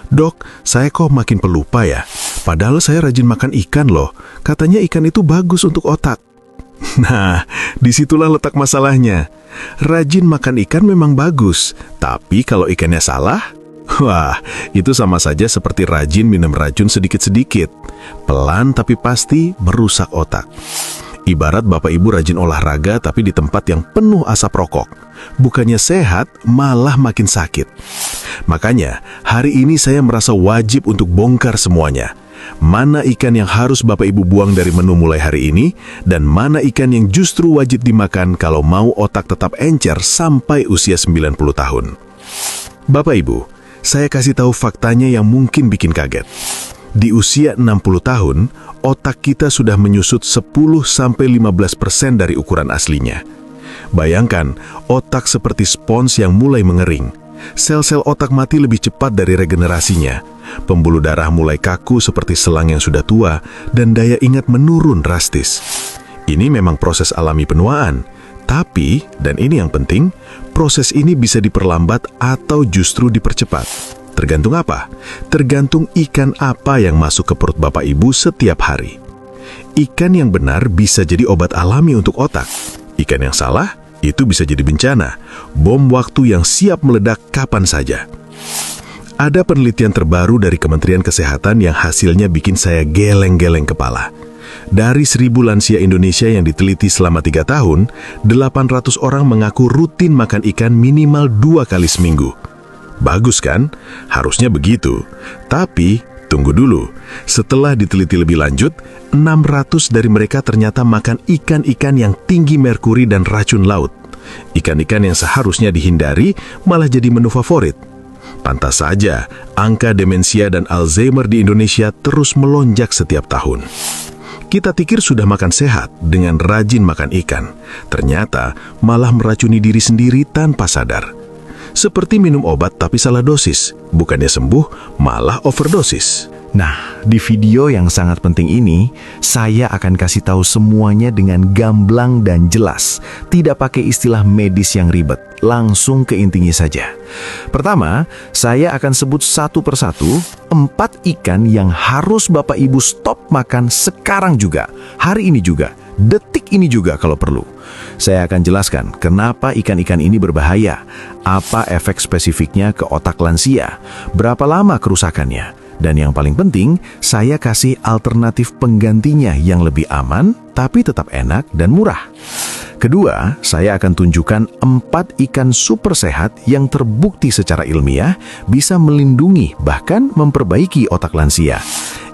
"Dok, saya kok makin pelupa ya? Padahal saya rajin makan ikan loh. Katanya ikan itu bagus untuk otak." Nah, disitulah letak masalahnya. Rajin makan ikan memang bagus, tapi kalau ikannya salah, wah, itu sama saja seperti rajin minum racun sedikit-sedikit. Pelan tapi pasti merusak otak. Ibarat bapak ibu rajin olahraga tapi di tempat yang penuh asap rokok. Bukannya sehat, malah makin sakit. Makanya, hari ini saya merasa wajib untuk bongkar semuanya. Mana ikan yang harus bapak ibu buang dari menu mulai hari ini, dan mana ikan yang justru wajib dimakan kalau mau otak tetap encer sampai usia 90 tahun. Bapak ibu, saya kasih tahu faktanya yang mungkin bikin kaget. Di usia 60 tahun, otak kita sudah menyusut 10-15% dari ukuran aslinya. Bayangkan, otak seperti spons yang mulai mengering. Sel-sel otak mati lebih cepat dari regenerasinya. Pembuluh darah mulai kaku seperti selang yang sudah tua, dan daya ingat menurun drastis. Ini memang proses alami penuaan. Tapi, dan ini yang penting, proses ini bisa diperlambat atau justru dipercepat. Tergantung apa? Tergantung ikan apa yang masuk ke perut bapak ibu setiap hari. Ikan yang benar bisa jadi obat alami untuk otak. Ikan yang salah, itu bisa jadi bencana, bom waktu yang siap meledak kapan saja. Ada penelitian terbaru dari Kementerian Kesehatan yang hasilnya bikin saya geleng-geleng kepala. Dari 1.000 lansia Indonesia yang diteliti selama 3 tahun, 800 orang mengaku rutin makan ikan minimal 2 kali seminggu. Bagus kan? Harusnya begitu. Tapi, tunggu dulu. Setelah diteliti lebih lanjut, 600 dari mereka ternyata makan ikan-ikan yang tinggi merkuri dan racun laut. Ikan-ikan yang seharusnya dihindari malah jadi menu favorit. Pantas saja, angka demensia dan Alzheimer di Indonesia terus melonjak setiap tahun. Kita pikir sudah makan sehat dengan rajin makan ikan. Ternyata malah meracuni diri sendiri tanpa sadar. Seperti minum obat tapi salah dosis. Bukannya sembuh, malah overdosis. Nah, di video yang sangat penting ini, saya akan kasih tahu semuanya dengan gamblang dan jelas. Tidak pakai istilah medis yang ribet, langsung ke intinya saja. Pertama, saya akan sebut satu persatu 4 ikan yang harus Bapak Ibu stop makan sekarang juga, hari ini juga, detik ini juga kalau perlu. Saya akan jelaskan kenapa ikan-ikan ini berbahaya, apa efek spesifiknya ke otak lansia, berapa lama kerusakannya, dan yang paling penting, saya kasih alternatif penggantinya yang lebih aman, tapi tetap enak dan murah. Kedua, saya akan tunjukkan 4 ikan super sehat yang terbukti secara ilmiah bisa melindungi bahkan memperbaiki otak lansia.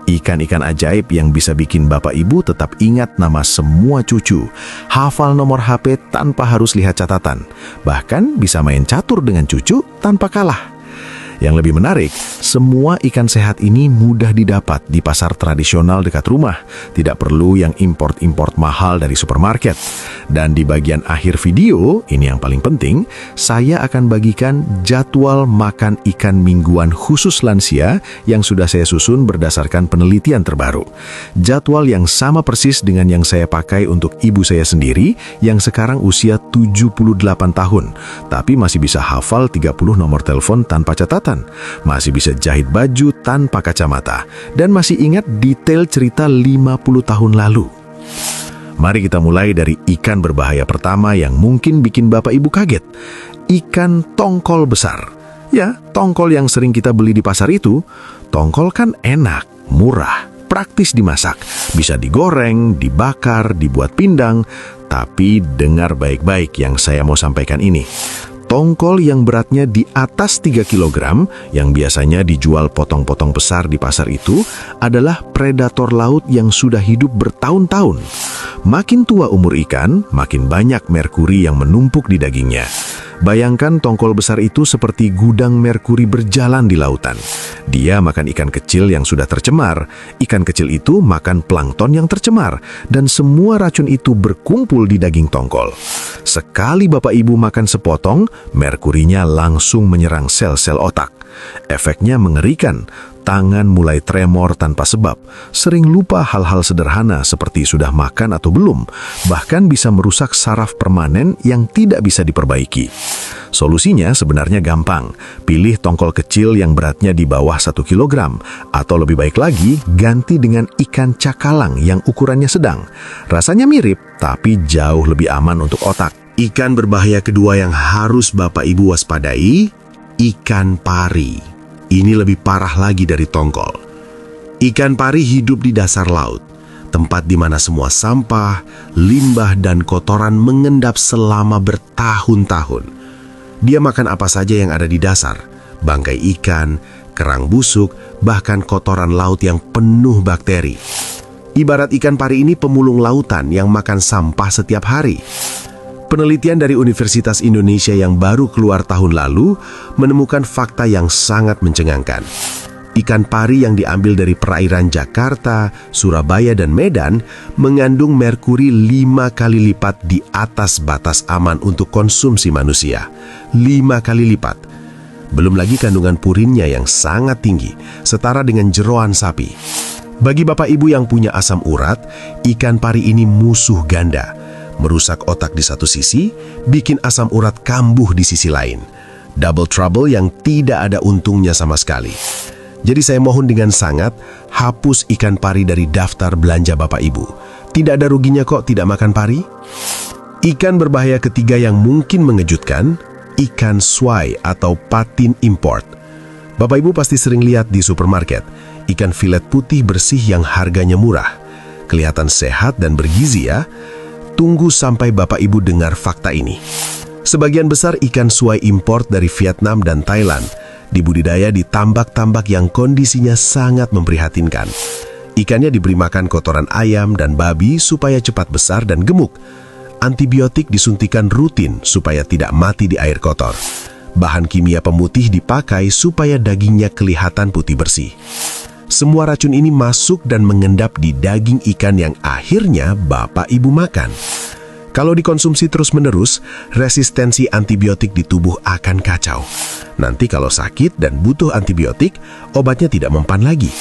Ikan-ikan ajaib yang bisa bikin Bapak Ibu tetap ingat nama semua cucu, hafal nomor HP tanpa harus lihat catatan, bahkan bisa main catur dengan cucu tanpa kalah. Yang lebih menarik, semua ikan sehat ini mudah didapat di pasar tradisional dekat rumah. Tidak perlu yang import-import mahal dari supermarket. Dan di bagian akhir video, ini yang paling penting, saya akan bagikan jadwal makan ikan mingguan khusus lansia yang sudah saya susun berdasarkan penelitian terbaru. Jadwal yang sama persis dengan yang saya pakai untuk ibu saya sendiri yang sekarang usia 78 tahun, tapi masih bisa hafal 30 nomor telepon tanpa catatan. Masih bisa jahit baju tanpa kacamata, dan masih ingat detail cerita 50 tahun lalu. Mari kita mulai dari ikan berbahaya pertama yang mungkin bikin Bapak Ibu kaget. Ikan tongkol besar. Ya, tongkol yang sering kita beli di pasar itu. Tongkol kan enak, murah, praktis dimasak. Bisa digoreng, dibakar, dibuat pindang. Tapi dengar baik-baik yang saya mau sampaikan ini. Tongkol yang beratnya di atas 3 kg, yang biasanya dijual potong-potong besar di pasar itu, adalah predator laut yang sudah hidup bertahun-tahun. Makin tua umur ikan, makin banyak merkuri yang menumpuk di dagingnya. Bayangkan tongkol besar itu seperti gudang merkuri berjalan di lautan. Dia makan ikan kecil yang sudah tercemar, ikan kecil itu makan plankton yang tercemar, dan semua racun itu berkumpul di daging tongkol. Sekali Bapak Ibu makan sepotong, merkurinya langsung menyerang sel-sel otak. Efeknya mengerikan. Tangan mulai tremor tanpa sebab, sering lupa hal-hal sederhana seperti sudah makan atau belum, bahkan bisa merusak saraf permanen yang tidak bisa diperbaiki. Solusinya sebenarnya gampang, pilih tongkol kecil yang beratnya di bawah 1 kilogram, atau lebih baik lagi, ganti dengan ikan cakalang yang ukurannya sedang. Rasanya mirip, tapi jauh lebih aman untuk otak. Ikan berbahaya kedua yang harus Bapak Ibu waspadai, ikan pari. Ini lebih parah lagi dari tongkol. Ikan pari hidup di dasar laut, tempat di mana semua sampah, limbah, dan kotoran mengendap selama bertahun-tahun. Dia makan apa saja yang ada di dasar, bangkai ikan, kerang busuk, bahkan kotoran laut yang penuh bakteri. Ibarat ikan pari ini pemulung lautan yang makan sampah setiap hari. Penelitian dari Universitas Indonesia yang baru keluar tahun lalu menemukan fakta yang sangat mencengangkan. Ikan pari yang diambil dari perairan Jakarta, Surabaya, dan Medan mengandung merkuri 5 kali lipat di atas batas aman untuk konsumsi manusia. 5 kali lipat. Belum lagi kandungan purinnya yang sangat tinggi, setara dengan jeroan sapi. Bagi Bapak Ibu yang punya asam urat, ikan pari ini musuh ganda. Merusak otak di satu sisi, bikin asam urat kambuh di sisi lain. Double trouble yang tidak ada untungnya sama sekali. Jadi saya mohon dengan sangat, hapus ikan pari dari daftar belanja Bapak Ibu. Tidak ada ruginya kok tidak makan pari. Ikan berbahaya ketiga yang mungkin mengejutkan, ikan swai atau patin import. Bapak Ibu pasti sering lihat di supermarket, ikan filet putih bersih yang harganya murah. Kelihatan sehat dan bergizi ya. Tunggu sampai Bapak Ibu dengar fakta ini. Sebagian besar ikan swai import dari Vietnam dan Thailand dibudidaya di tambak-tambak yang kondisinya sangat memprihatinkan. Ikannya diberi makan kotoran ayam dan babi supaya cepat besar dan gemuk. Antibiotik disuntikan rutin supaya tidak mati di air kotor. Bahan kimia pemutih dipakai supaya dagingnya kelihatan putih bersih. Semua racun ini masuk dan mengendap di daging ikan yang akhirnya Bapak Ibu makan. Kalau dikonsumsi terus-menerus, resistensi antibiotik di tubuh akan kacau. Nanti kalau sakit dan butuh antibiotik, obatnya tidak mempan lagi.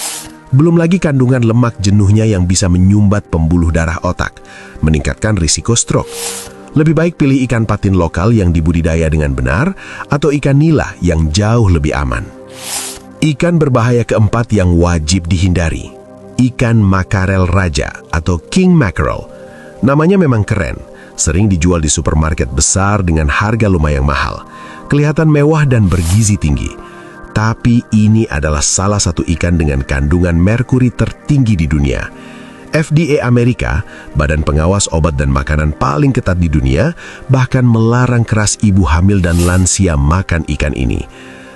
Belum lagi kandungan lemak jenuhnya yang bisa menyumbat pembuluh darah otak, meningkatkan risiko stroke. Lebih baik pilih ikan patin lokal yang dibudidaya dengan benar atau ikan nila yang jauh lebih aman. Ikan berbahaya keempat yang wajib dihindari, ikan makarel raja atau king mackerel. Namanya memang keren, sering dijual di supermarket besar dengan harga lumayan mahal. Kelihatan mewah dan bergizi tinggi. Tapi ini adalah salah satu ikan dengan kandungan merkuri tertinggi di dunia. FDA Amerika, Badan Pengawas Obat dan Makanan paling ketat di dunia, bahkan melarang keras ibu hamil dan lansia makan ikan ini.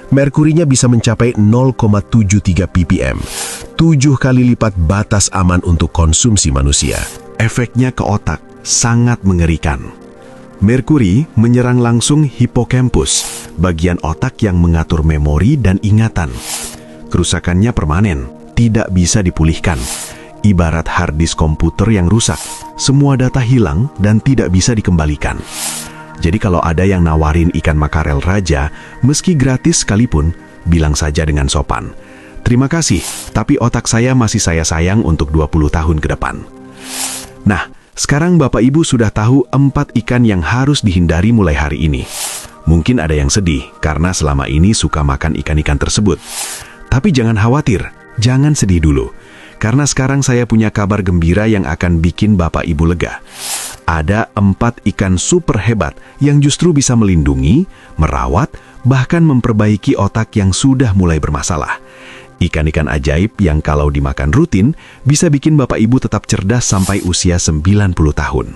Merkurinya bisa mencapai 0,73 ppm, 7 kali lipat batas aman untuk konsumsi manusia. Efeknya ke otak sangat mengerikan. Merkuri menyerang langsung hipokampus, bagian otak yang mengatur memori dan ingatan. Kerusakannya permanen, tidak bisa dipulihkan. Ibarat hard disk komputer yang rusak, semua data hilang dan tidak bisa dikembalikan. Jadi kalau ada yang nawarin ikan makarel raja, meski gratis sekalipun, bilang saja dengan sopan. Terima kasih, tapi otak saya masih saya sayang untuk 20 tahun ke depan. Nah, sekarang Bapak Ibu sudah tahu 4 ikan yang harus dihindari mulai hari ini. Mungkin ada yang sedih karena selama ini suka makan ikan-ikan tersebut. Tapi jangan khawatir, jangan sedih dulu. Karena sekarang saya punya kabar gembira yang akan bikin Bapak Ibu lega. Ada 4 ikan super hebat yang justru bisa melindungi, merawat, bahkan memperbaiki otak yang sudah mulai bermasalah. Ikan-ikan ajaib yang kalau dimakan rutin bisa bikin Bapak Ibu tetap cerdas sampai usia 90 tahun.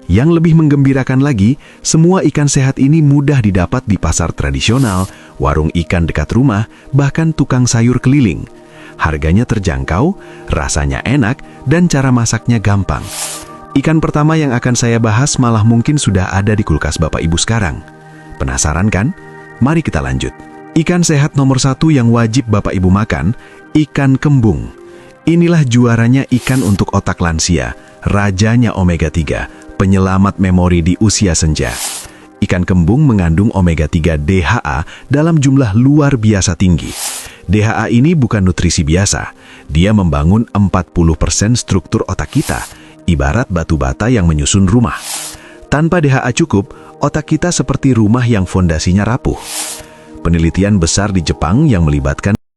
Yang lebih menggembirakan lagi, semua ikan sehat ini mudah didapat di pasar tradisional, warung ikan dekat rumah, bahkan tukang sayur keliling. Harganya terjangkau, rasanya enak, dan cara masaknya gampang. Ikan pertama yang akan saya bahas malah mungkin sudah ada di kulkas Bapak Ibu sekarang. Penasaran kan? Mari kita lanjut. Ikan sehat nomor 1 yang wajib Bapak Ibu makan, ikan kembung. Inilah juaranya ikan untuk otak lansia, rajanya omega 3, penyelamat memori di usia senja. Ikan kembung mengandung omega-3 DHA dalam jumlah luar biasa tinggi. DHA ini bukan nutrisi biasa. Dia membangun 40% struktur otak kita, ibarat batu bata yang menyusun rumah. Tanpa DHA cukup, otak kita seperti rumah yang fondasinya rapuh. Penelitian besar di Jepang yang melibatkan